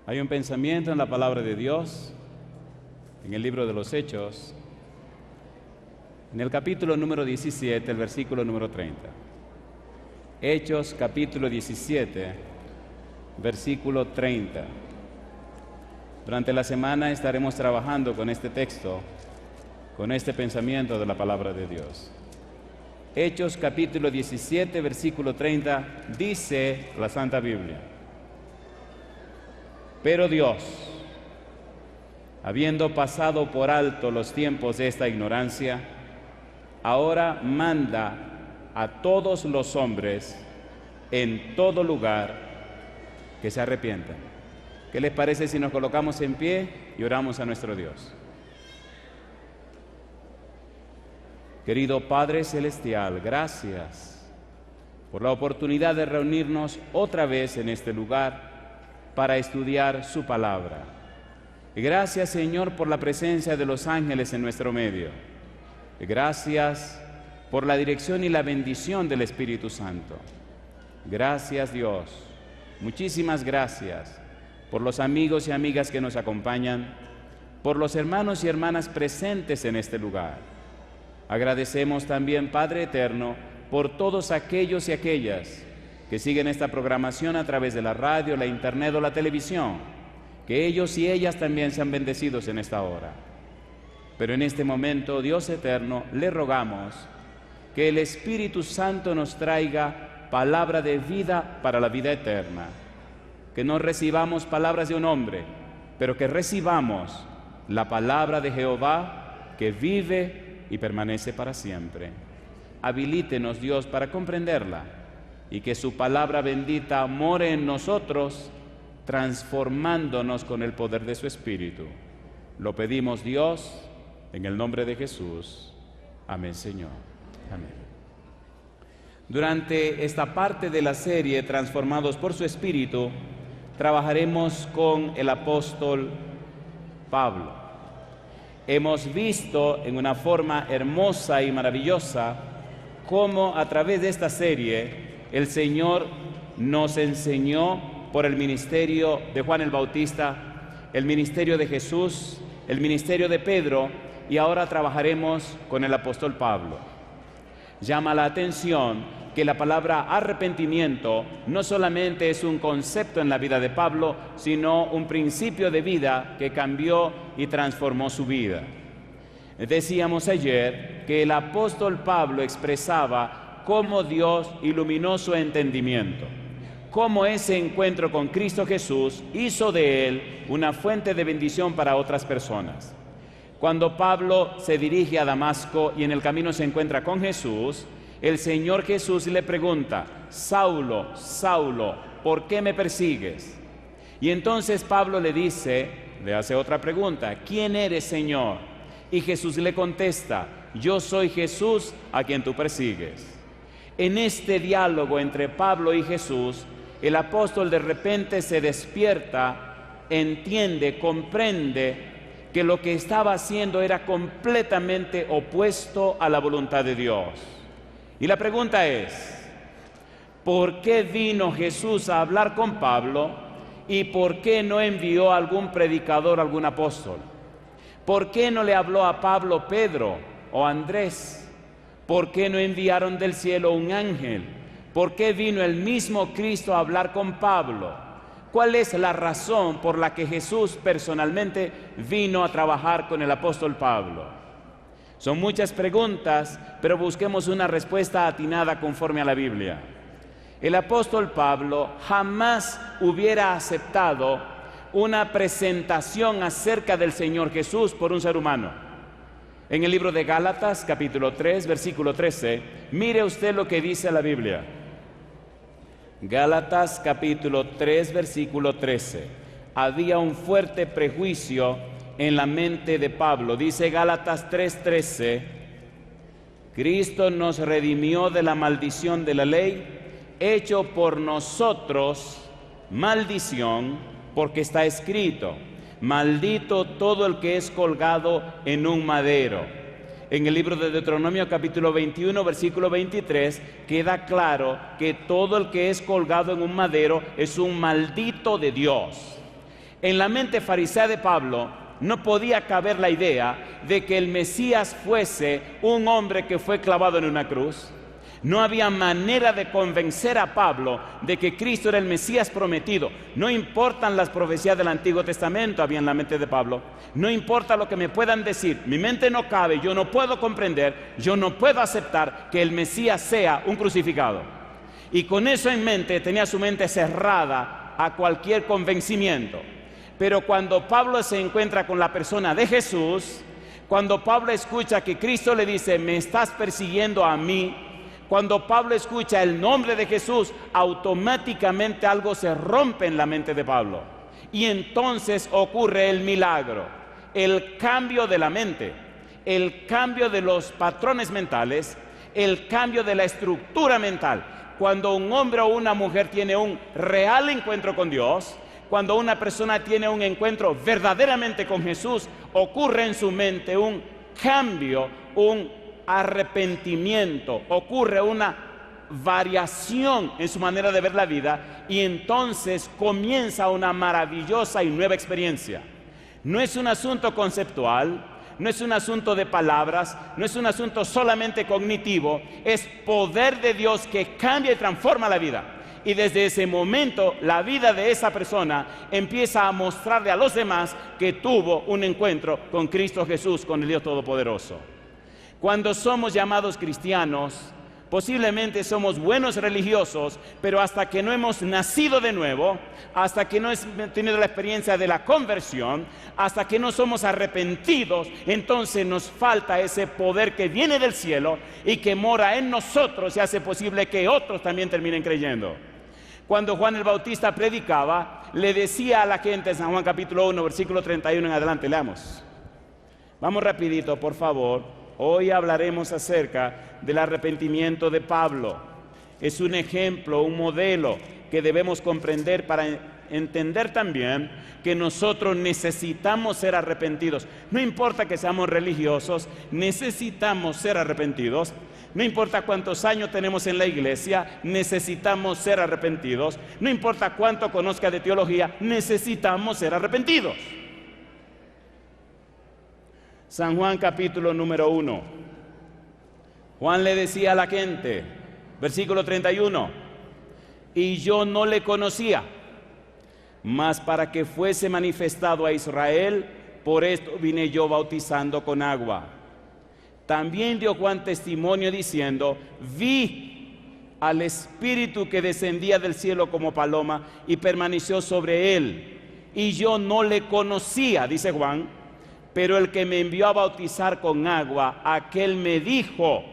Hay un pensamiento en la palabra de Dios, en el libro de los Hechos, en el capítulo número 17, el versículo número 30. Hechos, capítulo 17, versículo 30. Durante la semana estaremos trabajando con este texto, con este pensamiento de la palabra de Dios. Hechos, capítulo 17, versículo 30, dice la Santa Biblia: pero Dios, habiendo pasado por alto los tiempos de esta ignorancia, ahora manda a todos los hombres en todo lugar que se arrepientan. ¿Qué les parece si nos colocamos en pie y oramos a nuestro Dios? Querido Padre Celestial, gracias por la oportunidad de reunirnos otra vez en este lugar para estudiar su palabra. Gracias, Señor, por la presencia de los ángeles en nuestro medio. Gracias por la dirección y la bendición del Espíritu Santo. Gracias, Dios. Muchísimas gracias por los amigos y amigas que nos acompañan, por los hermanos y hermanas presentes en este lugar. Agradecemos también, Padre Eterno, por todos aquellos y aquellas que siguen esta programación a través de la radio, la internet o la televisión, que ellos y ellas también sean bendecidos en esta hora. Pero en este momento, Dios eterno, le rogamos que el Espíritu Santo nos traiga palabra de vida para la vida eterna, que no recibamos palabras de un hombre, pero que recibamos la palabra de Jehová que vive y permanece para siempre. Habilítenos, Dios, para comprenderla, y que su palabra bendita more en nosotros, transformándonos con el poder de su Espíritu. Lo pedimos, Dios, en el nombre de Jesús. Amén, Señor. Amén. Durante esta parte de la serie, Transformados por su Espíritu, trabajaremos con el apóstol Pablo. Hemos visto en una forma hermosa y maravillosa cómo a través de esta serie el Señor nos enseñó por el ministerio de Juan el Bautista, el ministerio de Jesús, el ministerio de Pedro, y ahora trabajaremos con el apóstol Pablo. Llama la atención que la palabra arrepentimiento no solamente es un concepto en la vida de Pablo, sino un principio de vida que cambió y transformó su vida. Decíamos ayer que el apóstol Pablo expresaba cómo Dios iluminó su entendimiento, cómo ese encuentro con Cristo Jesús hizo de él una fuente de bendición para otras personas. Cuando Pablo se dirige a Damasco y en el camino se encuentra con Jesús, el Señor Jesús le pregunta: Saulo, Saulo, ¿por qué me persigues? Y entonces Pablo le hace otra pregunta: ¿quién eres, Señor? Y Jesús le contesta: yo soy Jesús a quien tú persigues. En este diálogo entre Pablo y Jesús, el apóstol de repente se despierta, entiende, comprende que lo que estaba haciendo era completamente opuesto a la voluntad de Dios. Y la pregunta es: ¿por qué vino Jesús a hablar con Pablo y por qué no envió a algún predicador, algún apóstol? ¿Por qué no le habló a Pablo Pedro o Andrés? ¿Por qué no enviaron del cielo un ángel? ¿Por qué vino el mismo Cristo a hablar con Pablo? ¿Cuál es la razón por la que Jesús personalmente vino a trabajar con el apóstol Pablo? Son muchas preguntas, pero busquemos una respuesta atinada conforme a la Biblia. El apóstol Pablo jamás hubiera aceptado una presentación acerca del Señor Jesús por un ser humano. En el libro de Gálatas, capítulo 3, versículo 13, mire usted lo que dice la Biblia. Gálatas, capítulo 3, versículo 13. Había un fuerte prejuicio en la mente de Pablo. Dice Gálatas 3:13: Cristo nos redimió de la maldición de la ley, hecho por nosotros maldición, porque está escrito: maldito todo el que es colgado en un madero. En el libro de Deuteronomio capítulo 21, versículo 23, queda claro que todo el que es colgado en un madero es un maldito de Dios. En la mente farisea de Pablo no podía caber la idea de que el Mesías fuese un hombre que fue clavado en una cruz. No había manera de convencer a Pablo de que Cristo era el Mesías prometido. No importan las profecías del Antiguo Testamento, había en la mente de Pablo. No importa lo que me puedan decir, mi mente no cabe, yo no puedo comprender, yo no puedo aceptar que el Mesías sea un crucificado. Y con eso en mente tenía su mente cerrada a cualquier convencimiento. Pero cuando Pablo se encuentra con la persona de Jesús, cuando Pablo escucha que Cristo le dice, me estás persiguiendo a mí, cuando Pablo escucha el nombre de Jesús, automáticamente algo se rompe en la mente de Pablo. Y entonces ocurre el milagro, el cambio de la mente, el cambio de los patrones mentales, el cambio de la estructura mental. Cuando un hombre o una mujer tiene un real encuentro con Dios, cuando una persona tiene un encuentro verdaderamente con Jesús, ocurre en su mente un cambio, un arrepentimiento, ocurre una variación en su manera de ver la vida y entonces comienza una maravillosa y nueva experiencia. No es un asunto conceptual, no es un asunto de palabras, no es un asunto solamente cognitivo, es poder de Dios que cambia y transforma la vida. Y desde ese momento la vida de esa persona empieza a mostrarle a los demás que tuvo un encuentro con Cristo Jesús, con el Dios Todopoderoso. Cuando somos llamados cristianos, posiblemente somos buenos religiosos, pero hasta que no hemos nacido de nuevo, hasta que no hemos tenido la experiencia de la conversión, hasta que no somos arrepentidos, entonces nos falta ese poder que viene del cielo y que mora en nosotros y hace posible que otros también terminen creyendo. Cuando Juan el Bautista predicaba, le decía a la gente en San Juan capítulo 1, versículo 31 en adelante, leamos. Vamos rapidito, por favor. Hoy hablaremos acerca del arrepentimiento de Pablo. Es un ejemplo, un modelo que debemos comprender para entender también que nosotros necesitamos ser arrepentidos. No importa que seamos religiosos, necesitamos ser arrepentidos. No importa cuántos años tenemos en la iglesia, necesitamos ser arrepentidos. No importa cuánto conozca de teología, necesitamos ser arrepentidos. San Juan capítulo número 1. Juan le decía a la gente, versículo 31, y yo no le conocía, mas para que fuese manifestado a Israel, por esto vine yo bautizando con agua. También dio Juan testimonio diciendo, vi al Espíritu que descendía del cielo como paloma y permaneció sobre él, y yo no le conocía, dice Juan, pero el que me envió a bautizar con agua, aquel me dijo,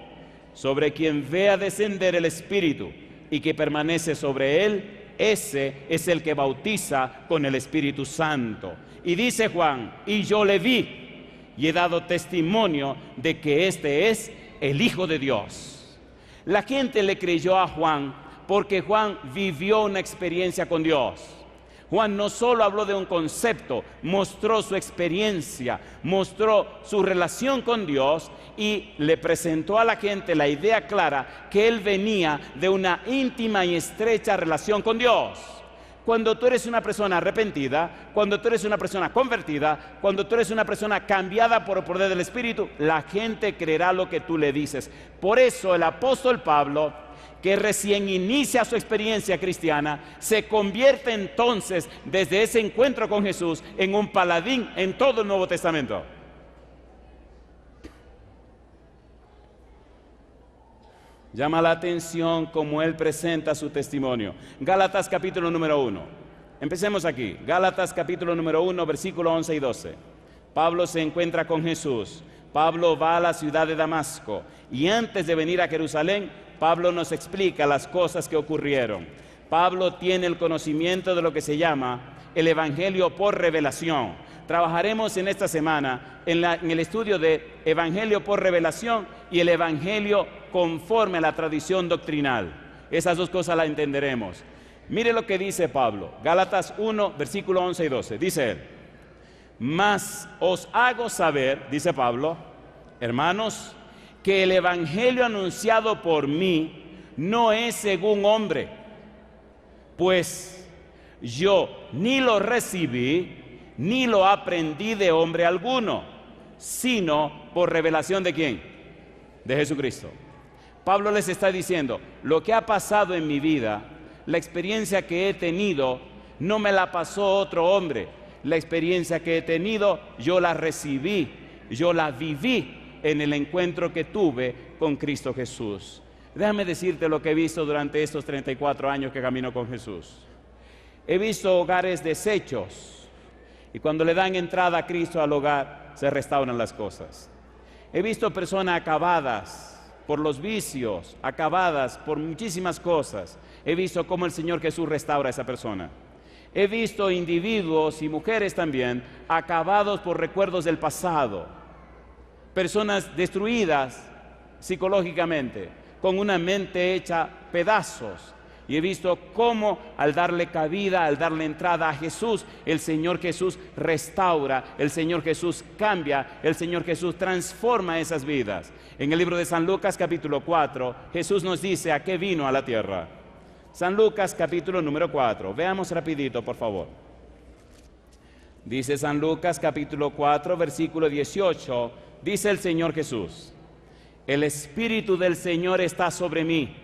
sobre quien vea descender el Espíritu y que permanece sobre él, ese es el que bautiza con el Espíritu Santo. Y dice Juan, y yo le vi y he dado testimonio de que este es el Hijo de Dios. La gente le creyó a Juan porque Juan vivió una experiencia con Dios. Juan no solo habló de un concepto, mostró su experiencia, mostró su relación con Dios y le presentó a la gente la idea clara que él venía de una íntima y estrecha relación con Dios. Cuando tú eres una persona arrepentida, cuando tú eres una persona convertida, cuando tú eres una persona cambiada por el poder del Espíritu, la gente creerá lo que tú le dices. Por eso el apóstol Pablo, que recién inicia su experiencia cristiana, se convierte entonces desde ese encuentro con Jesús en un paladín en todo el Nuevo Testamento. Llama la atención cómo él presenta su testimonio. Gálatas capítulo número 1. Empecemos aquí. Gálatas capítulo número 1, versículo 11 y 12. Pablo se encuentra con Jesús. Pablo va a la ciudad de Damasco y antes de venir a Jerusalén, Pablo nos explica las cosas que ocurrieron. Pablo tiene el conocimiento de lo que se llama el Evangelio por revelación. Trabajaremos en esta semana en el estudio de Evangelio por revelación y el Evangelio conforme a la tradición doctrinal. Esas dos cosas las entenderemos. Mire lo que dice Pablo, Gálatas 1, versículo 11 y 12. Dice él, mas os hago saber, dice Pablo, hermanos, que el Evangelio anunciado por mí no es según hombre, pues yo ni lo recibí, ni lo aprendí de hombre alguno, sino por revelación ¿de quién? De Jesucristo. Pablo les está diciendo, lo que ha pasado en mi vida, la experiencia que he tenido, no me la pasó otro hombre. La experiencia que he tenido, yo la recibí, yo la viví en el encuentro que tuve con Cristo Jesús. Déjame decirte lo que he visto durante estos 34 años que camino con Jesús. He visto hogares deshechos y cuando le dan entrada a Cristo al hogar, se restauran las cosas. He visto personas acabadas por los vicios, acabadas por muchísimas cosas. He visto cómo el Señor Jesús restaura a esa persona. He visto individuos y mujeres también acabados por recuerdos del pasado. Personas destruidas psicológicamente, con una mente hecha pedazos. Y he visto cómo al darle cabida, al darle entrada a Jesús, el Señor Jesús restaura, el Señor Jesús cambia, el Señor Jesús transforma esas vidas. En el libro de San Lucas capítulo 4, Jesús nos dice a qué vino a la tierra. San Lucas capítulo número 4, veamos rapidito por favor. Dice San Lucas capítulo 4 versículo 18, dice el Señor Jesús: el Espíritu del Señor está sobre mí,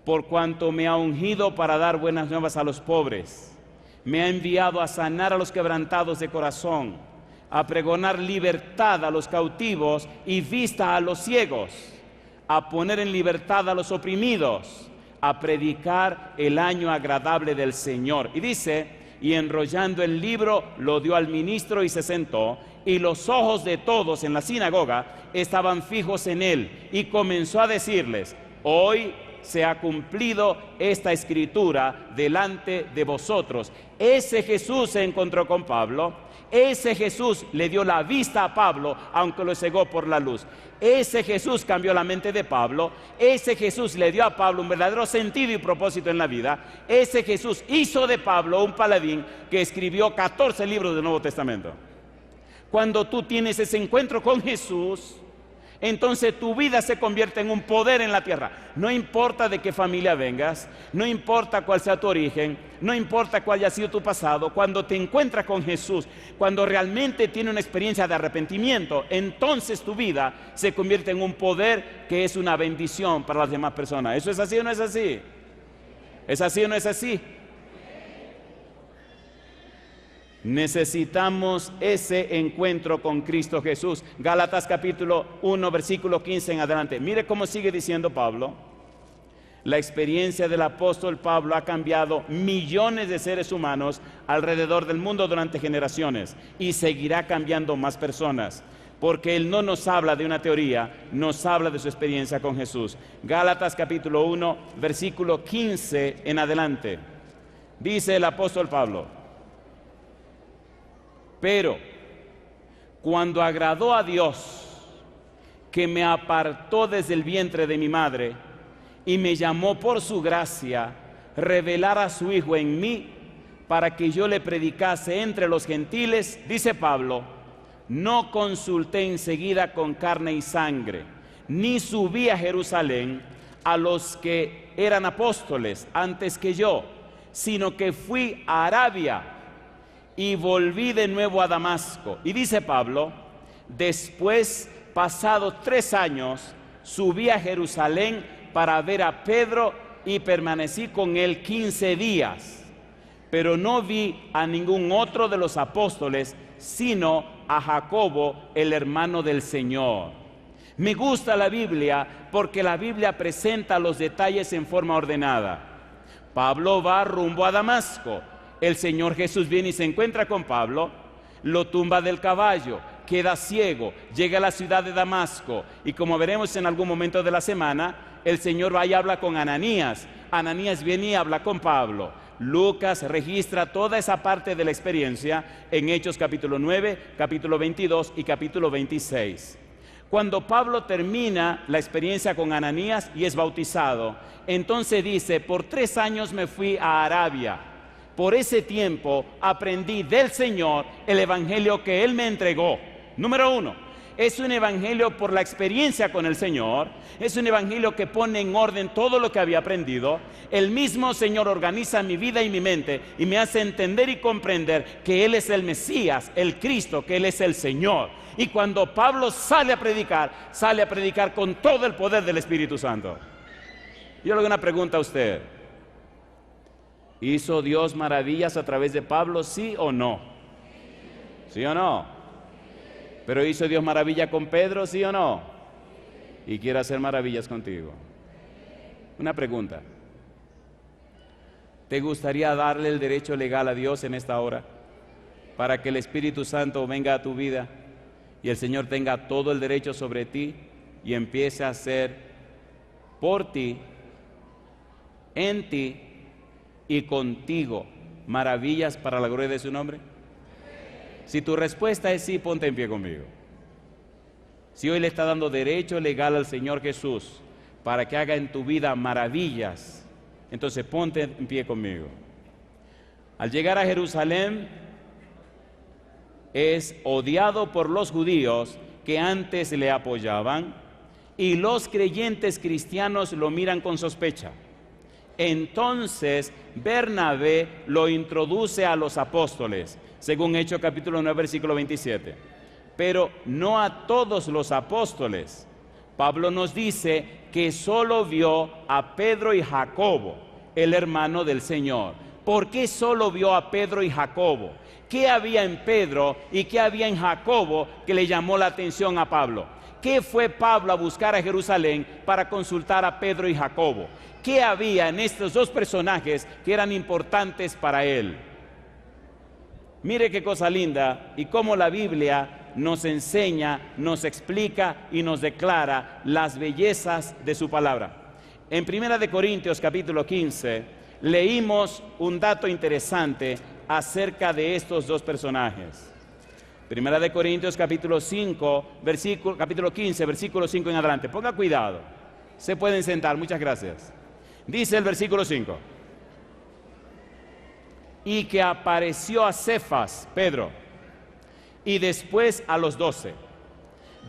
por cuanto me ha ungido para dar buenas nuevas a los pobres. Me ha enviado a sanar a los quebrantados de corazón, a pregonar libertad a los cautivos y vista a los ciegos, a poner en libertad a los oprimidos, a predicar el año agradable del Señor. Y dice, y enrollando el libro, lo dio al ministro y se sentó, y los ojos de todos en la sinagoga estaban fijos en él, y comenzó a decirles: hoy se ha cumplido esta escritura delante de vosotros. Ese Jesús se encontró con Pablo, ese Jesús le dio la vista a Pablo, aunque lo cegó por la luz. Ese Jesús cambió la mente de Pablo, ese Jesús le dio a Pablo un verdadero sentido y propósito en la vida. Ese Jesús hizo de Pablo un paladín que escribió 14 libros del Nuevo Testamento. Cuando tú tienes ese encuentro con Jesús, entonces tu vida se convierte en un poder en la tierra. No importa de qué familia vengas, no importa cuál sea tu origen, no importa cuál haya sido tu pasado. Cuando te encuentras con Jesús, cuando realmente tienes una experiencia de arrepentimiento, entonces tu vida se convierte en un poder que es una bendición para las demás personas. ¿Eso es así o no es así? ¿Es así o no es así? Necesitamos ese encuentro con Cristo Jesús. Gálatas capítulo 1 versículo 15 en adelante. Mire cómo sigue diciendo Pablo. La experiencia del apóstol Pablo ha cambiado millones de seres humanos alrededor del mundo durante generaciones y seguirá cambiando más personas, porque él no nos habla de una teoría, nos habla de su experiencia con Jesús. Gálatas capítulo 1 versículo 15 en adelante. Dice el apóstol Pablo: pero cuando agradó a Dios, que me apartó desde el vientre de mi madre y me llamó por su gracia, revelar a su Hijo en mí para que yo le predicase entre los gentiles, dice Pablo, no consulté enseguida con carne y sangre, ni subí a Jerusalén a los que eran apóstoles antes que yo, sino que fui a Arabia y volví de nuevo a Damasco. Y dice Pablo, después, pasados 3 años, subí a Jerusalén para ver a Pedro y permanecí con él 15 días. Pero no vi a ningún otro de los apóstoles, sino a Jacobo, el hermano del Señor. Me gusta la Biblia porque la Biblia presenta los detalles en forma ordenada. Pablo va rumbo a Damasco. El Señor Jesús viene y se encuentra con Pablo, lo tumba del caballo, queda ciego, llega a la ciudad de Damasco y como veremos en algún momento de la semana, el Señor va y habla con Ananías. Ananías viene y habla con Pablo. Lucas registra toda esa parte de la experiencia en Hechos capítulo 9, capítulo 22 y capítulo 26. Cuando Pablo termina la experiencia con Ananías y es bautizado, entonces dice, por 3 años me fui a Arabia. Por ese tiempo aprendí del Señor el evangelio que Él me entregó. Número 1, Es un evangelio por la experiencia con el Señor. Es un evangelio que pone en orden todo lo que había aprendido. El mismo Señor organiza mi vida y mi mente y me hace entender y comprender que Él es el Mesías, el Cristo, que Él es el Señor. Y cuando Pablo sale a predicar con todo el poder del Espíritu Santo. Yo le hago una pregunta a usted. ¿Hizo Dios maravillas a través de Pablo, sí o no? ¿Sí o no? ¿Pero hizo Dios maravilla con Pedro, sí o no? Y quiere hacer maravillas contigo. Una pregunta. ¿Te gustaría darle el derecho legal a Dios en esta hora? Para que el Espíritu Santo venga a tu vida y el Señor tenga todo el derecho sobre ti y empiece a hacer por ti, en ti y contigo maravillas para la gloria de su nombre. Si tu respuesta es sí, ponte en pie conmigo. Si hoy le está dando derecho legal al Señor Jesús para que haga en tu vida maravillas, entonces ponte en pie conmigo. Al llegar a Jerusalén, es odiado por los judíos que antes le apoyaban y los creyentes cristianos lo miran con sospecha. Entonces Bernabé lo introduce a los apóstoles, según Hechos capítulo 9, versículo 27. Pero no a todos los apóstoles. Pablo nos dice que solo vio a Pedro y Jacobo, el hermano del Señor. ¿Por qué solo vio a Pedro y Jacobo? ¿Qué había en Pedro y qué había en Jacobo que le llamó la atención a Pablo? ¿Qué fue Pablo a buscar a Jerusalén para consultar a Pedro y Jacobo? ¿Qué había en estos dos personajes que eran importantes para él? Mire qué cosa linda y cómo la Biblia nos enseña, nos explica y nos declara las bellezas de su palabra. En 1 Corintios capítulo 15 leímos un dato interesante acerca de estos dos personajes. 1 Corintios capítulo 15, versículo 5 en adelante. Ponga cuidado. Se pueden sentar, muchas gracias. Dice el versículo 5. Y que apareció a Cefas, Pedro, y después a los 12.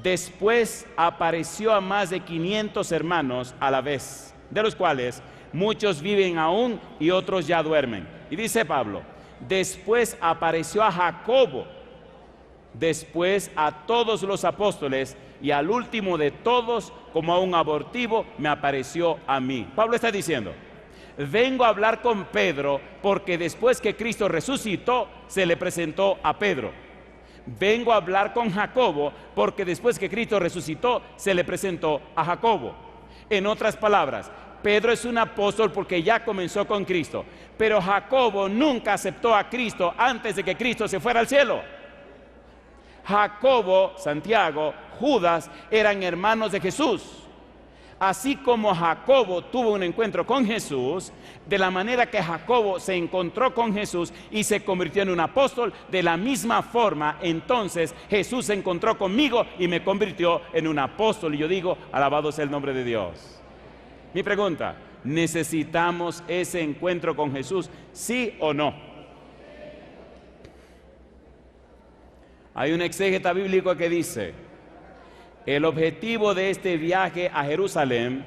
Después apareció a más de 500 hermanos a la vez, de los cuales muchos viven aún y otros ya duermen. Y dice Pablo, después apareció a Jacobo, después a todos los apóstoles y al último de todos, como a un abortivo, me apareció a mí. Pablo está diciendo, vengo a hablar con Pedro porque después que Cristo resucitó, se le presentó a Pedro. Vengo a hablar con Jacobo porque después que Cristo resucitó, se le presentó a Jacobo. En otras palabras, Pedro es un apóstol porque ya comenzó con Cristo, pero Jacobo nunca aceptó a Cristo antes de que Cristo se fuera al cielo. Jacobo, Santiago, Judas eran hermanos de Jesús. Así como Jacobo tuvo un encuentro con Jesús, de la manera que Jacobo se encontró con Jesús y se convirtió en un apóstol, de la misma forma, entonces Jesús se encontró conmigo y me convirtió en un apóstol. Y yo digo, alabado sea el nombre de Dios. Mi pregunta, ¿necesitamos ese encuentro con Jesús, sí o no? Hay un exégeta bíblico que dice, el objetivo de este viaje a Jerusalén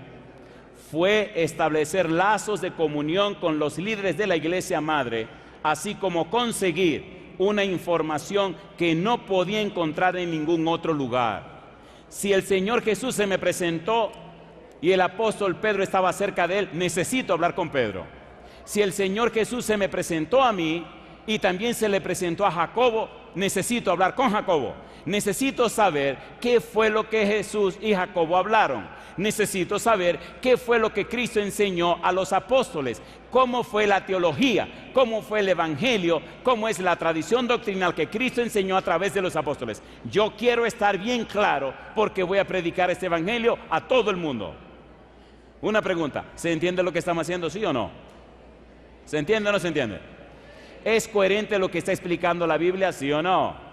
fue establecer lazos de comunión con los líderes de la iglesia madre, así como conseguir una información que no podía encontrar en ningún otro lugar. Si el Señor Jesús se me presentó y el apóstol Pedro estaba cerca de él, necesito hablar con Pedro. Si el Señor Jesús se me presentó a mí y también se le presentó a Jacobo, necesito hablar con Jacobo. Necesito saber qué fue lo que Jesús y Jacobo hablaron. Necesito saber qué fue lo que Cristo enseñó a los apóstoles. Cómo fue la teología, cómo fue el evangelio, cómo es la tradición doctrinal que Cristo enseñó a través de los apóstoles. Yo quiero estar bien claro porque voy a predicar este evangelio a todo el mundo. Una pregunta, ¿se entiende lo que estamos haciendo, sí o no? ¿Se entiende o no se entiende? ¿Es coherente lo que está explicando la Biblia, sí o no?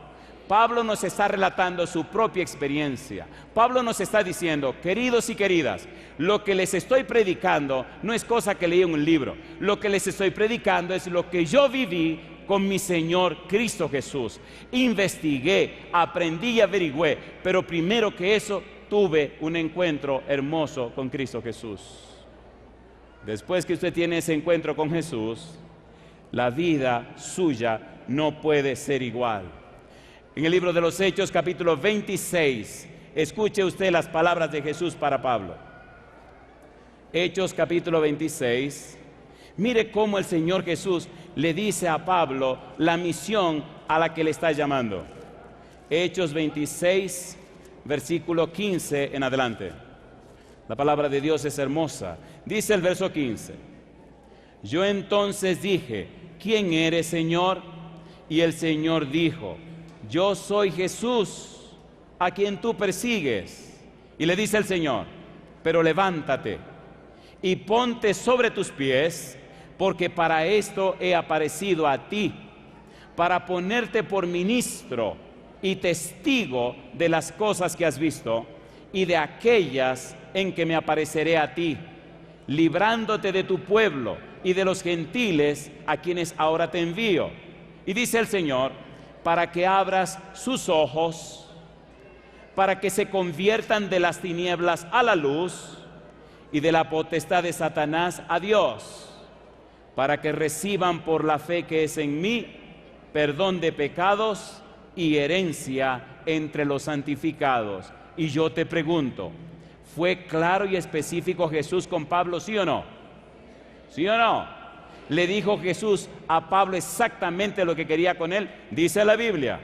Pablo nos está relatando su propia experiencia. Pablo nos está diciendo, queridos y queridas, lo que les estoy predicando no es cosa que leí en un libro. Lo que les estoy predicando es lo que yo viví con mi Señor Cristo Jesús. Investigué, aprendí y averigüé, pero primero que eso tuve un encuentro hermoso con Cristo Jesús. Después que usted tiene ese encuentro con Jesús, la vida suya no puede ser igual. En el libro de los Hechos, capítulo 26, escuche usted las palabras de Jesús para Pablo. Hechos, capítulo 26. Mire cómo el Señor Jesús le dice a Pablo la misión a la que le está llamando. Hechos 26, versículo 15 en adelante. La palabra de Dios es hermosa. Dice el verso 15: yo entonces dije, ¿quién eres, Señor? Y el Señor dijo, yo soy Jesús, a quien tú persigues. Y le dice el Señor, pero levántate y ponte sobre tus pies, porque para esto he aparecido a ti, para ponerte por ministro y testigo de las cosas que has visto y de aquellas en que me apareceré a ti, librándote de tu pueblo y de los gentiles a quienes ahora te envío. Y dice el Señor, para que abras sus ojos, para que se conviertan de las tinieblas a la luz y de la potestad de Satanás a Dios, para que reciban por la fe que es en mí perdón de pecados y herencia entre los santificados. Y yo te pregunto, ¿fue claro y específico Jesús con Pablo, sí o no? ¿Sí o no? ¿Le dijo Jesús a Pablo exactamente lo que quería con él? Dice la Biblia,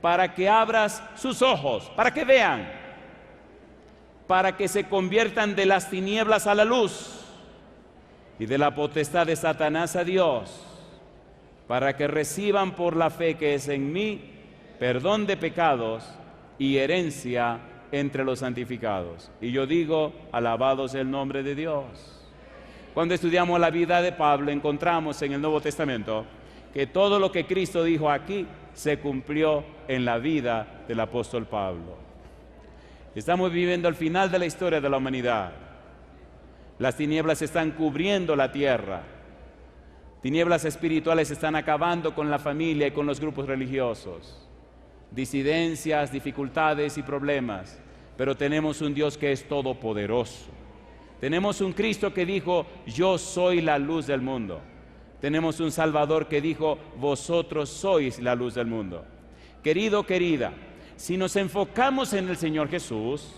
para que abras sus ojos, para que vean, para que se conviertan de las tinieblas a la luz y de la potestad de Satanás a Dios, para que reciban por la fe que es en mí perdón de pecados y herencia entre los santificados. Y yo digo, alabado sea el nombre de Dios. Cuando estudiamos la vida de Pablo, encontramos en el Nuevo Testamento que todo lo que Cristo dijo aquí se cumplió en la vida del apóstol Pablo. Estamos viviendo el final de la historia de la humanidad. Las tinieblas están cubriendo la tierra. Tinieblas espirituales están acabando con la familia y con los grupos religiosos. Disidencias, dificultades y problemas. Pero tenemos un Dios que es todopoderoso. Tenemos un Cristo que dijo, yo soy la luz del mundo. Tenemos un Salvador que dijo, vosotros sois la luz del mundo. Querido, querida, si nos enfocamos en el Señor Jesús,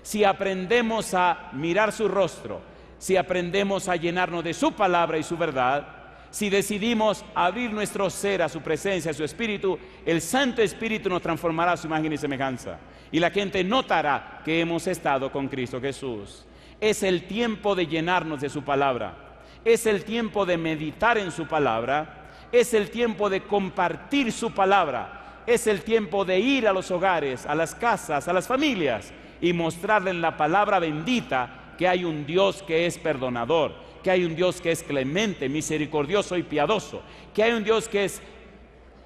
si aprendemos a mirar su rostro, si aprendemos a llenarnos de su palabra y su verdad, si decidimos abrir nuestro ser a su presencia, a su Espíritu, el Santo Espíritu nos transformará a su imagen y semejanza. Y la gente notará que hemos estado con Cristo Jesús. Es el tiempo de llenarnos de su palabra. Es el tiempo de meditar en su palabra. Es el tiempo de compartir su palabra. Es el tiempo de ir a los hogares, a las casas, a las familias y mostrarles en la palabra bendita que hay un Dios que es perdonador, que hay un Dios que es clemente, misericordioso y piadoso, que hay un Dios que es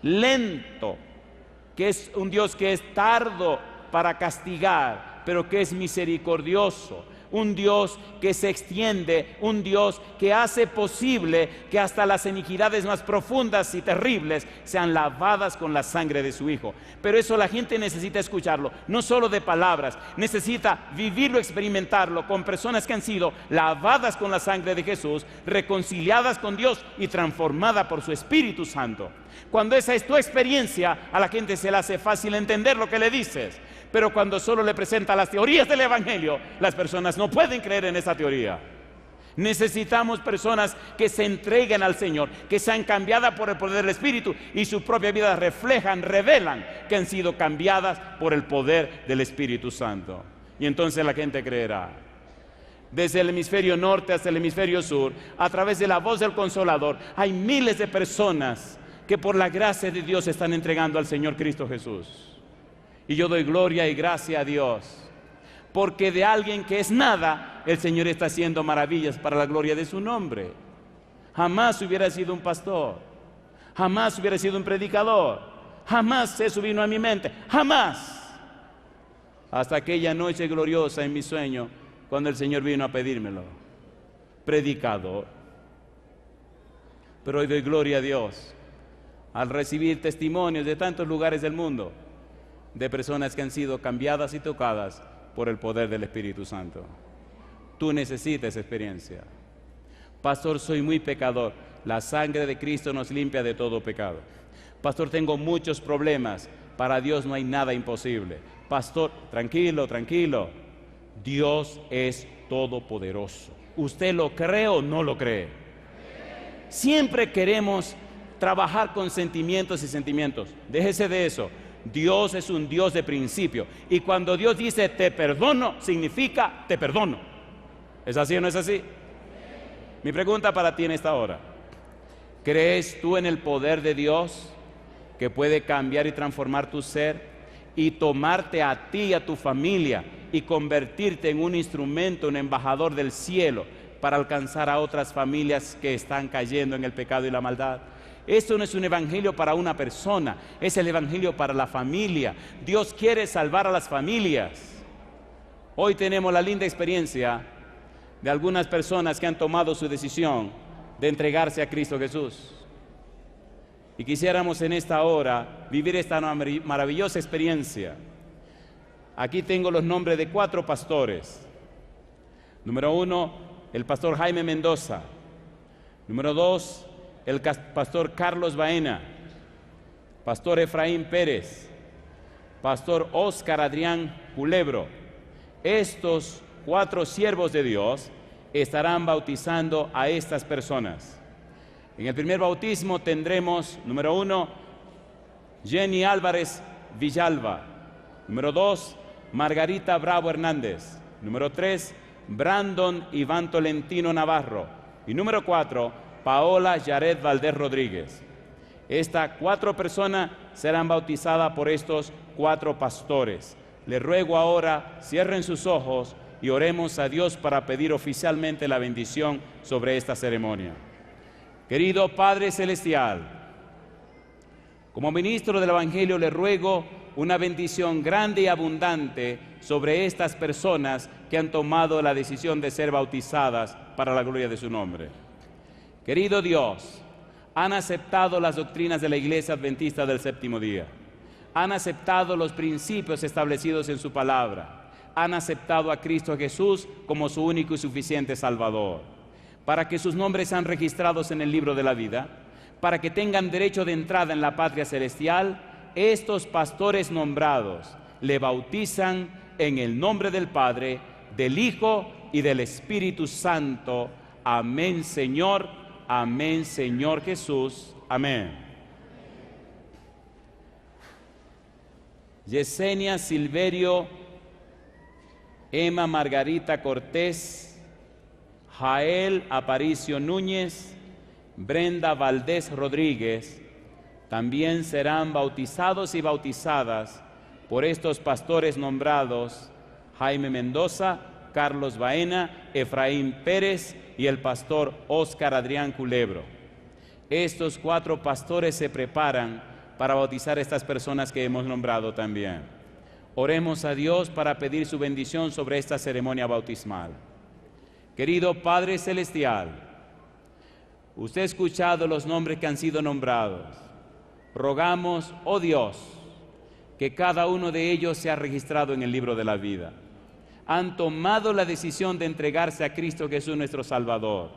lento, que es un Dios que es tardo para castigar, pero que es misericordioso. Un Dios que se extiende, un Dios que hace posible que hasta las iniquidades más profundas y terribles sean lavadas con la sangre de su Hijo. Pero eso la gente necesita escucharlo, no solo de palabras, necesita vivirlo, experimentarlo con personas que han sido lavadas con la sangre de Jesús, reconciliadas con Dios y transformadas por su Espíritu Santo. Cuando esa es tu experiencia, a la gente se le hace fácil entender lo que le dices. Pero cuando solo le presenta las teorías del Evangelio, las personas no pueden creer en esa teoría. Necesitamos personas que se entreguen al Señor, que sean cambiadas por el poder del Espíritu y su propia vida reflejan, revelan que han sido cambiadas por el poder del Espíritu Santo. Y entonces la gente creerá. Desde el hemisferio norte hasta el hemisferio sur, a través de la voz del Consolador, hay miles de personas que por la gracia de Dios se están entregando al Señor Cristo Jesús. Y yo doy gloria y gracia a Dios, porque de alguien que es nada, el Señor está haciendo maravillas para la gloria de su nombre. Jamás hubiera sido un pastor, jamás hubiera sido un predicador, jamás eso vino a mi mente, jamás. Hasta aquella noche gloriosa en mi sueño, cuando el Señor vino a pedírmelo. Predicador. Pero hoy doy gloria a Dios, al recibir testimonios de tantos lugares del mundo de personas que han sido cambiadas y tocadas por el poder del Espíritu Santo. Tú necesitas esa experiencia. Pastor, soy muy pecador. La sangre de Cristo nos limpia de todo pecado. Pastor, tengo muchos problemas. Para Dios no hay nada imposible. Pastor, tranquilo, tranquilo. Dios es todopoderoso. ¿Usted lo cree o no lo cree? Siempre queremos trabajar con sentimientos y sentimientos. Déjese de eso. Dios es un Dios de principio. Y cuando Dios dice te perdono, significa te perdono. ¿Es así o no es así? Mi pregunta para ti en esta hora: ¿crees tú en el poder de Dios que puede cambiar y transformar tu ser y tomarte a ti y a tu familia y convertirte en un instrumento, un embajador del cielo para alcanzar a otras familias que están cayendo en el pecado y la maldad? Esto no es un evangelio para una persona, es el evangelio para la familia. Dios quiere salvar a las familias. Hoy tenemos la linda experiencia de algunas personas que han tomado su decisión de entregarse a Cristo Jesús. Y quisiéramos en esta hora vivir esta maravillosa experiencia. Aquí tengo los nombres de 4 pastores. Número 1, el pastor Jaime Mendoza. Número 2, el pastor Carlos Baena. Pastor Efraín Pérez. Pastor Óscar Adrián Culebro. Estos 4 siervos de Dios estarán bautizando a estas personas. En el primer bautismo tendremos, número 1, Jenny Álvarez Villalba. Número 2, Margarita Bravo Hernández. Número 3, Brandon Iván Tolentino Navarro. Y número 4, Paola Yaret Valdés Rodríguez. Estas 4 personas serán bautizadas por estos 4 pastores. Les ruego ahora, cierren sus ojos y oremos a Dios para pedir oficialmente la bendición sobre esta ceremonia. Querido Padre Celestial, como ministro del Evangelio le ruego una bendición grande y abundante sobre estas personas que han tomado la decisión de ser bautizadas para la gloria de su nombre. Querido Dios, han aceptado las doctrinas de la Iglesia Adventista del Séptimo Día, han aceptado los principios establecidos en su palabra, han aceptado a Cristo Jesús como su único y suficiente Salvador, para que sus nombres sean registrados en el libro de la vida, para que tengan derecho de entrada en la patria celestial. Estos pastores nombrados le bautizan en el nombre del Padre, del Hijo y del Espíritu Santo. Amén, Señor. Amén, Señor Jesús. Amén. Yesenia Silverio, Emma Margarita Cortés, Jael Aparicio Núñez, Brenda Valdés Rodríguez, también serán bautizados y bautizadas por estos pastores nombrados: Jaime Mendoza, Carlos Baena, Efraín Pérez y el pastor Óscar Adrián Culebro. Estos 4 pastores se preparan para bautizar a estas personas que hemos nombrado también. Oremos a Dios para pedir su bendición sobre esta ceremonia bautismal. Querido Padre Celestial, usted ha escuchado los nombres que han sido nombrados. Rogamos, oh Dios, que cada uno de ellos sea registrado en el libro de la vida. Han tomado la decisión de entregarse a Cristo Jesús nuestro Salvador.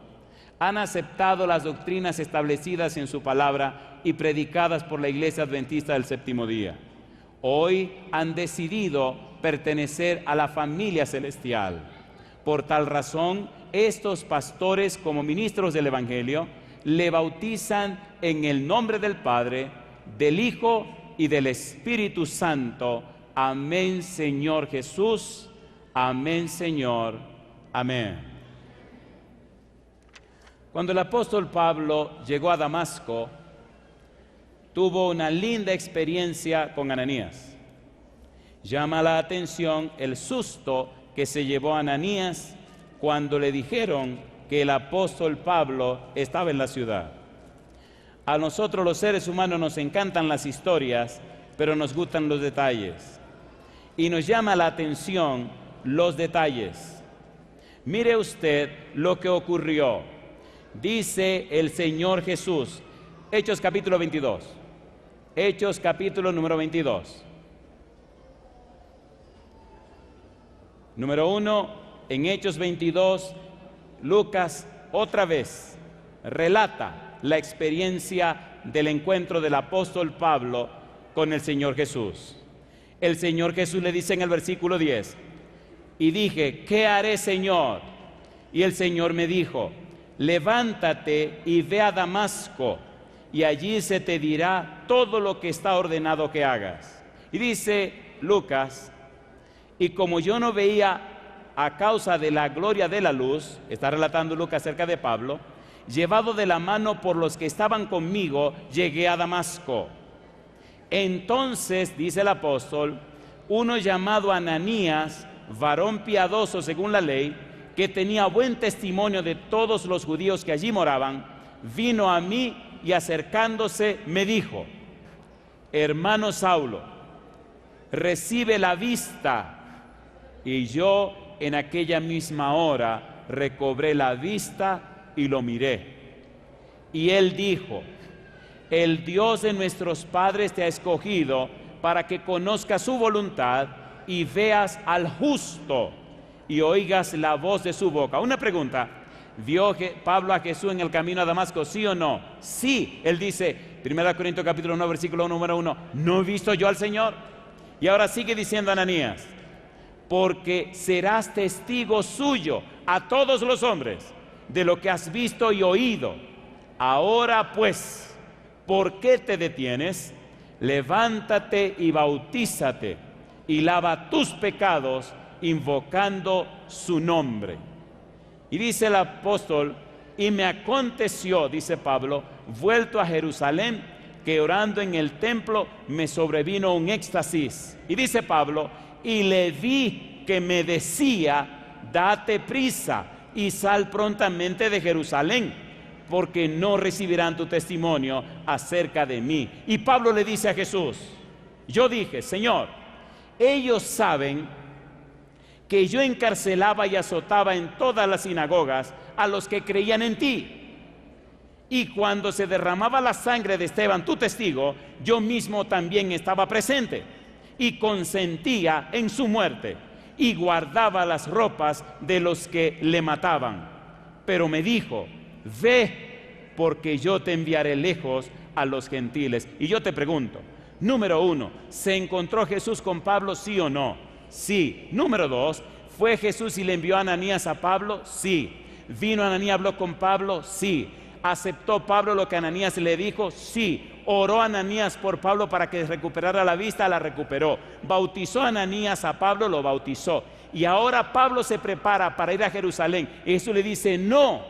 Han aceptado las doctrinas establecidas en su palabra y predicadas por la Iglesia Adventista del Séptimo Día. Hoy han decidido pertenecer a la familia celestial. Por tal razón, estos pastores, como ministros del Evangelio, le bautizan en el nombre del Padre, del Hijo y del Espíritu Santo. Amén, Señor Jesús. Amén, Señor. Amén. Cuando el apóstol Pablo llegó a Damasco, tuvo una linda experiencia con Ananías. Llama la atención el susto que se llevó a Ananías cuando le dijeron que el apóstol Pablo estaba en la ciudad. A nosotros los seres humanos nos encantan las historias, pero nos gustan los detalles. Y nos llama la atención los detalles. Mire usted lo que ocurrió. Dice el Señor Jesús, Hechos capítulo 22. Hechos capítulo número 22. Número 1, en Hechos 22, Lucas otra vez relata la experiencia del encuentro del apóstol Pablo con el Señor Jesús. El Señor Jesús le dice en el versículo 10, y dije, ¿qué haré, Señor? Y el Señor me dijo, levántate y ve a Damasco, y allí se te dirá todo lo que está ordenado que hagas. Y dice Lucas, y como yo no veía a causa de la gloria de la luz, está relatando Lucas acerca de Pablo, llevado de la mano por los que estaban conmigo, llegué a Damasco. Entonces, dice el apóstol, uno llamado Ananías, varón piadoso según la ley, que tenía buen testimonio de todos los judíos que allí moraban, vino a mí y acercándose me dijo, hermano Saulo, recibe la vista. Y yo en aquella misma hora recobré la vista y lo miré. Y él dijo, el Dios de nuestros padres te ha escogido para que conozcas su voluntad y veas al justo y oigas la voz de su boca. Una pregunta, ¿vio Pablo a Jesús en el camino a Damasco, sí o no? Sí, él dice, 1 Corintios capítulo 9, versículo número 1, ¿no he visto yo al Señor? Y ahora sigue diciendo Ananías, porque serás testigo suyo a todos los hombres de lo que has visto y oído. Ahora pues, ¿por qué te detienes? Levántate y bautízate y lava tus pecados invocando su nombre. Y dice el apóstol, y me aconteció, dice Pablo, vuelto a Jerusalén, que orando en el templo me sobrevino un éxtasis. Y dice Pablo, y le vi que me decía, date prisa y sal prontamente de Jerusalén, porque no recibirán tu testimonio acerca de mí. Y Pablo le dice a Jesús, yo dije, Señor, ellos saben que yo encarcelaba y azotaba en todas las sinagogas a los que creían en ti. Y cuando se derramaba la sangre de Esteban, tu testigo, yo mismo también estaba presente y consentía en su muerte y guardaba las ropas de los que le mataban. Pero me dijo, ve, porque yo te enviaré lejos a los gentiles. Y yo te pregunto, número 1, ¿se encontró Jesús con Pablo, sí o no? Sí. Número 2, ¿fue Jesús y le envió a Ananías a Pablo? Sí. ¿Vino Ananías, habló con Pablo? Sí. ¿Aceptó Pablo lo que Ananías le dijo? Sí. ¿Oró Ananías por Pablo para que recuperara la vista? La recuperó. ¿Bautizó Ananías a Pablo? Lo bautizó. Y ahora Pablo se prepara para ir a Jerusalén. Y Jesús le dice, no,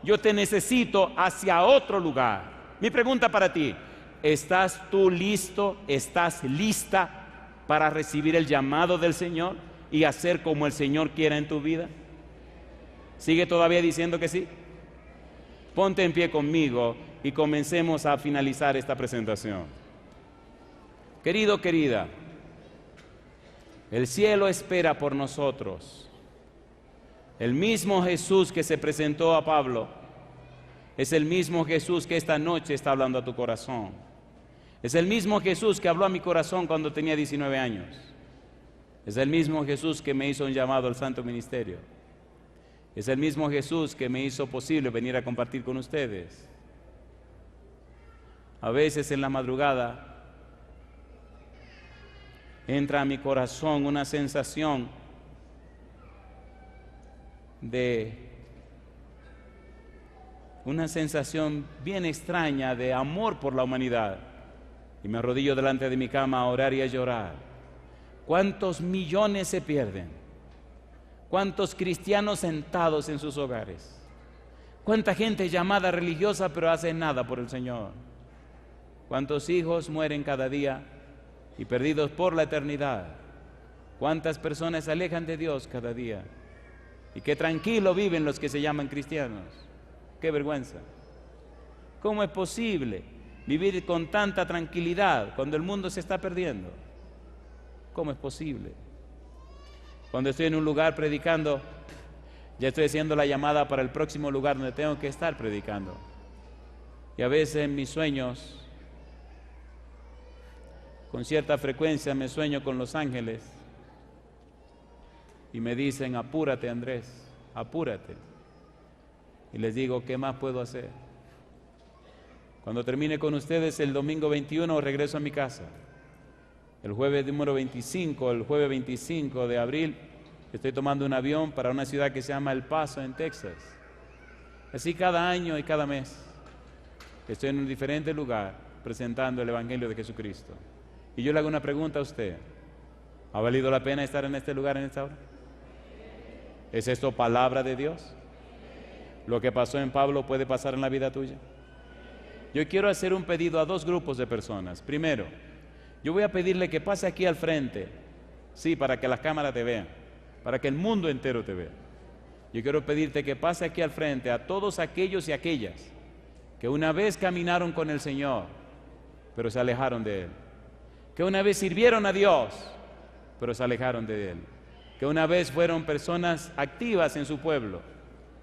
yo te necesito hacia otro lugar. Mi pregunta para ti, ¿estás tú listo? ¿Estás lista para recibir el llamado del Señor y hacer como el Señor quiera en tu vida? ¿Sigue todavía diciendo que sí? Ponte en pie conmigo y comencemos a finalizar esta presentación. Querido, querida, el cielo espera por nosotros. El mismo Jesús que se presentó a Pablo es el mismo Jesús que esta noche está hablando a tu corazón. Es el mismo Jesús que habló a mi corazón cuando tenía 19 años. Es el mismo Jesús que me hizo un llamado al santo ministerio. Es el mismo Jesús que me hizo posible venir a compartir con ustedes. A veces en la madrugada entra a mi corazón una sensación bien extraña de amor por la humanidad. Y me arrodillo delante de mi cama a orar y a llorar. ¿Cuántos millones se pierden? ¿Cuántos cristianos sentados en sus hogares? ¿Cuánta gente llamada religiosa pero hace nada por el Señor? ¿Cuántos hijos mueren cada día y perdidos por la eternidad? ¿Cuántas personas se alejan de Dios cada día? Y qué tranquilo viven los que se llaman cristianos. ¡Qué vergüenza! ¿Cómo es posible vivir con tanta tranquilidad cuando el mundo se está perdiendo? ¿Cómo es posible? Cuando estoy en un lugar predicando, ya estoy haciendo la llamada para el próximo lugar donde tengo que estar predicando. Y a veces en mis sueños Con cierta frecuencia me sueño con los ángeles y me dicen, apúrate Andrés, apúrate. Y les digo, ¿qué más puedo hacer? Cuando termine con ustedes el domingo 21 regreso a mi casa. El jueves número 25, el jueves 25 de abril, estoy tomando un avión para una ciudad que se llama El Paso, en Texas. Así cada año y cada mes estoy en un diferente lugar presentando el Evangelio de Jesucristo. Y yo le hago una pregunta a usted. ¿Ha valido la pena estar en este lugar en esta hora? ¿Es esto palabra de Dios? ¿Lo que pasó en Pablo puede pasar en la vida tuya? Yo quiero hacer un pedido a dos grupos de personas. Primero, yo voy a pedirle que pase aquí al frente, sí, para que las cámaras te vean, para que el mundo entero te vea. Yo quiero pedirte que pase aquí al frente a todos aquellos y aquellas que una vez caminaron con el Señor, pero se alejaron de Él. Que una vez sirvieron a Dios, pero se alejaron de Él. Que una vez fueron personas activas en su pueblo,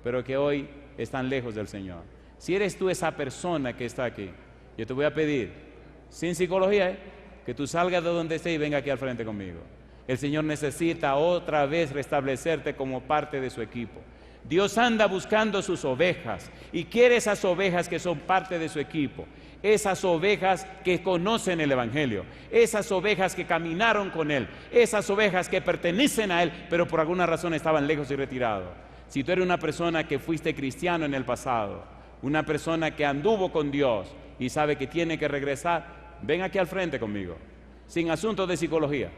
pero que hoy están lejos del Señor. Si eres tú esa persona que está aquí, yo te voy a pedir, sin psicología, que tú salgas de donde estés y venga aquí al frente conmigo. El Señor necesita otra vez restablecerte como parte de su equipo. Dios anda buscando sus ovejas y quiere esas ovejas que son parte de su equipo. Esas ovejas que conocen el Evangelio, esas ovejas que caminaron con Él, esas ovejas que pertenecen a Él, pero por alguna razón estaban lejos y retirados. Si tú eres una persona que fuiste cristiano en el pasado, una persona que anduvo con Dios y sabe que tiene que regresar, ven aquí al frente conmigo, sin asuntos de psicología.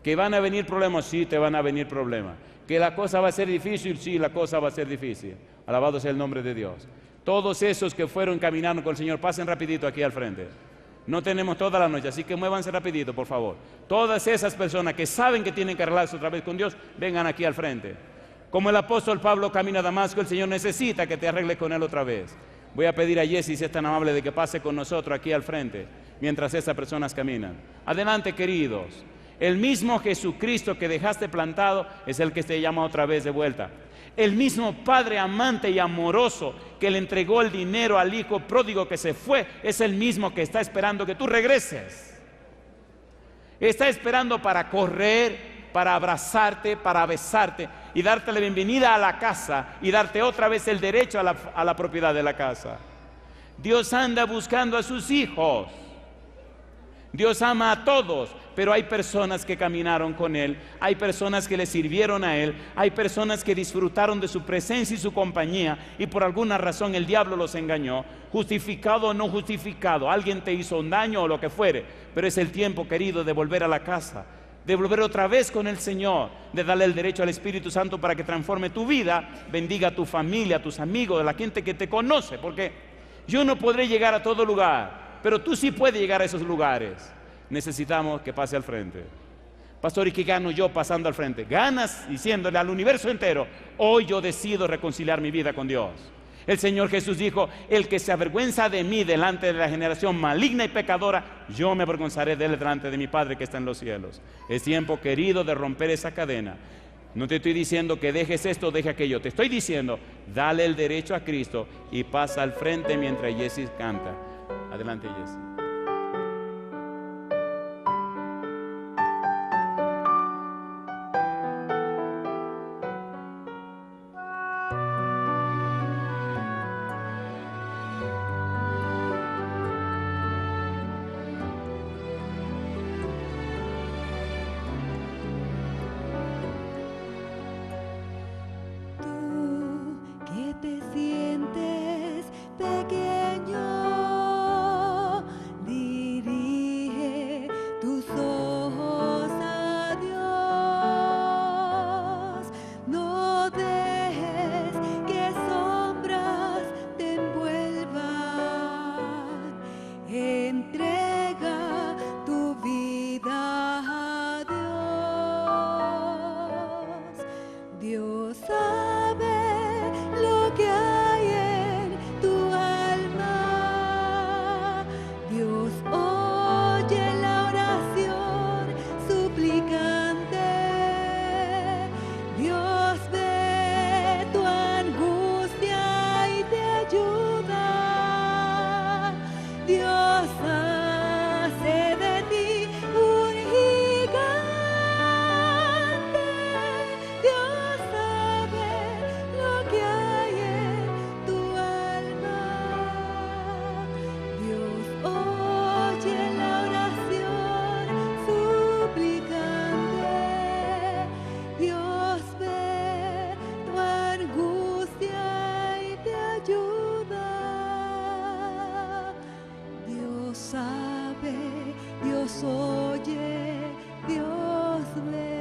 ¿Que van a venir problemas? Sí, te van a venir problemas. ¿Que la cosa va a ser difícil? Sí, la cosa va a ser difícil. Alabado sea el nombre de Dios. Todos esos que fueron caminando con el Señor, pasen rapidito aquí al frente. No tenemos toda la noche, así que muévanse rapidito, por favor. Todas esas personas que saben que tienen que arreglarse otra vez con Dios, vengan aquí al frente. Como el apóstol Pablo camina a Damasco, el Señor necesita que te arregles con Él otra vez. Voy a pedir a Jessy, si es tan amable, de que pase con nosotros aquí al frente, mientras esas personas caminan. Adelante, queridos. El mismo Jesucristo que dejaste plantado es el que te llama otra vez de vuelta. El mismo Padre amante y amoroso que le entregó el dinero al hijo pródigo que se fue, es el mismo que está esperando que tú regreses. Está esperando para correr, para abrazarte, para besarte y darte la bienvenida a la casa y darte otra vez el derecho a la propiedad de la casa. Dios anda buscando a sus hijos. Dios ama a todos, pero hay personas que caminaron con Él, hay personas que le sirvieron a Él, hay personas que disfrutaron de su presencia y su compañía, y por alguna razón el diablo los engañó, justificado o no justificado, alguien te hizo un daño o lo que fuere, pero es el tiempo, querido, de volver a la casa, de volver otra vez con el Señor, de darle el derecho al Espíritu Santo para que transforme tu vida, bendiga a tu familia, a tus amigos, a la gente que te conoce, porque yo no podré llegar a todo lugar, pero tú sí puedes llegar a esos lugares. Necesitamos que pase al frente. Pastor, ¿y qué gano yo pasando al frente? Ganas diciéndole al universo entero, hoy yo decido reconciliar mi vida con Dios. El Señor Jesús dijo, el que se avergüenza de mí delante de la generación maligna y pecadora, yo me avergonzaré de él delante de mi Padre que está en los cielos. Es tiempo, querido, de romper esa cadena. No te estoy diciendo que dejes esto, deje aquello. Te estoy diciendo, dale el derecho a Cristo y pasa al frente mientras Jessy canta. Adelante, Jessy. Dios hace de ti Dios ve tu angustia y te ayuda. Dios sabe, Dios oye, Dios ve.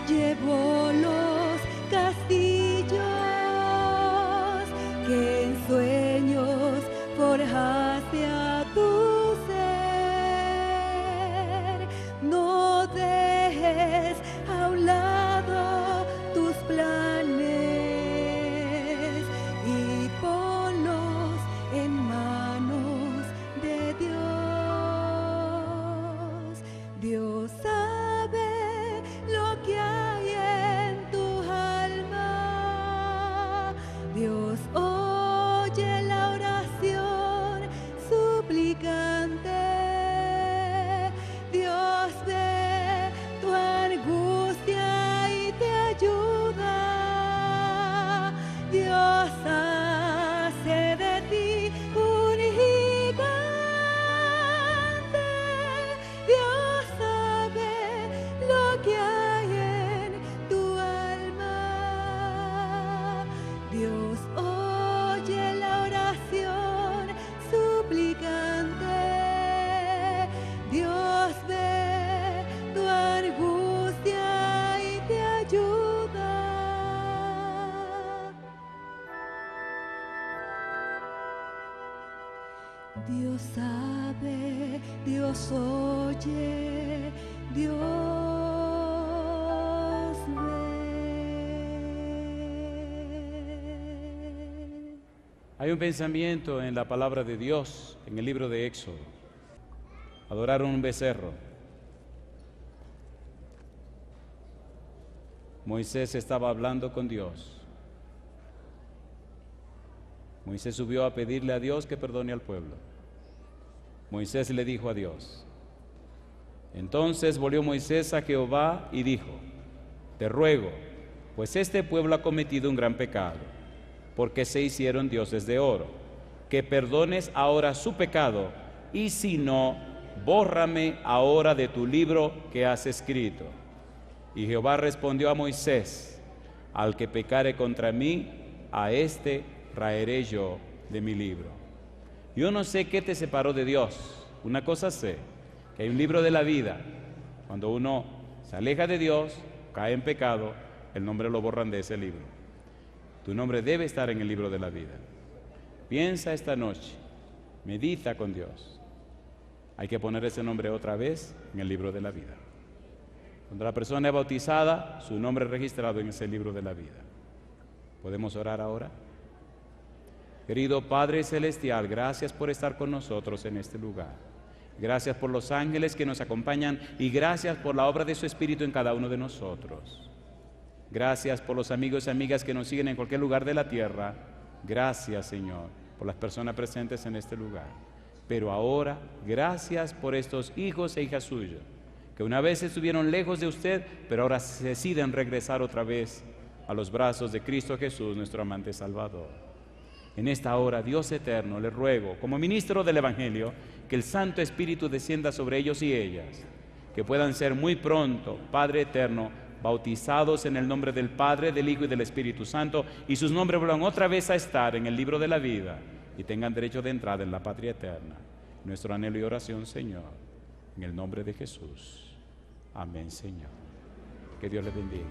Llevó los castillos que en sueños forjaste a tu ser. No dejes a un lado tus planes y ponlos en manos de Dios. Dios sabe lo que hay en tu alma. Dios oye la oración suplicante. Dios ve tu angustia y te ayuda. Dios hace de ti un gigante. Dios sabe lo que hay en tu alma. Dios oye la oración suplicante. Dios ve tu angustia y te ayuda. Dios sabe, Dios oye, Dios ve. Hay un pensamiento en la palabra de Dios, en el libro de Éxodo. Adoraron un becerro. Moisés estaba hablando con Dios. Moisés subió a pedirle a Dios que perdone al pueblo. Moisés le dijo a Dios. Entonces volvió Moisés a Jehová y dijo: te ruego, pues este pueblo ha cometido un gran pecado, porque se hicieron dioses de oro, que perdones ahora su pecado, y si no, bórrame ahora de tu libro que has escrito. Y Jehová respondió a Moisés: al que pecare contra mí, a éste raeré yo de mi libro. Yo no sé qué te separó de Dios. Una cosa sé, que hay un libro de la vida. Cuando uno se aleja de Dios, cae en pecado, el nombre lo borran de ese libro. Tu nombre debe estar en el libro de la vida. Piensa esta noche, medita con Dios. Hay que poner ese nombre otra vez en el libro de la vida. Cuando la persona es bautizada, su nombre es registrado en ese libro de la vida. ¿Podemos orar ahora? Querido Padre Celestial, gracias por estar con nosotros en este lugar. Gracias por los ángeles que nos acompañan y gracias por la obra de su Espíritu en cada uno de nosotros. Gracias por los amigos y amigas que nos siguen en cualquier lugar de la tierra. Gracias, Señor, por las personas presentes en este lugar. Pero ahora, gracias por estos hijos e hijas suyas, que una vez estuvieron lejos de usted, pero ahora se deciden regresar otra vez a los brazos de Cristo Jesús, nuestro amante Salvador. En esta hora, Dios eterno, le ruego, como ministro del Evangelio, que el Santo Espíritu descienda sobre ellos y ellas, que puedan ser muy pronto, Padre eterno, bautizados en el nombre del Padre, del Hijo y del Espíritu Santo, y sus nombres vuelvan otra vez a estar en el libro de la vida y tengan derecho de entrada en la patria eterna. Nuestro anhelo y oración, Señor, en el nombre de Jesús. Amén, Señor. Que Dios les bendiga.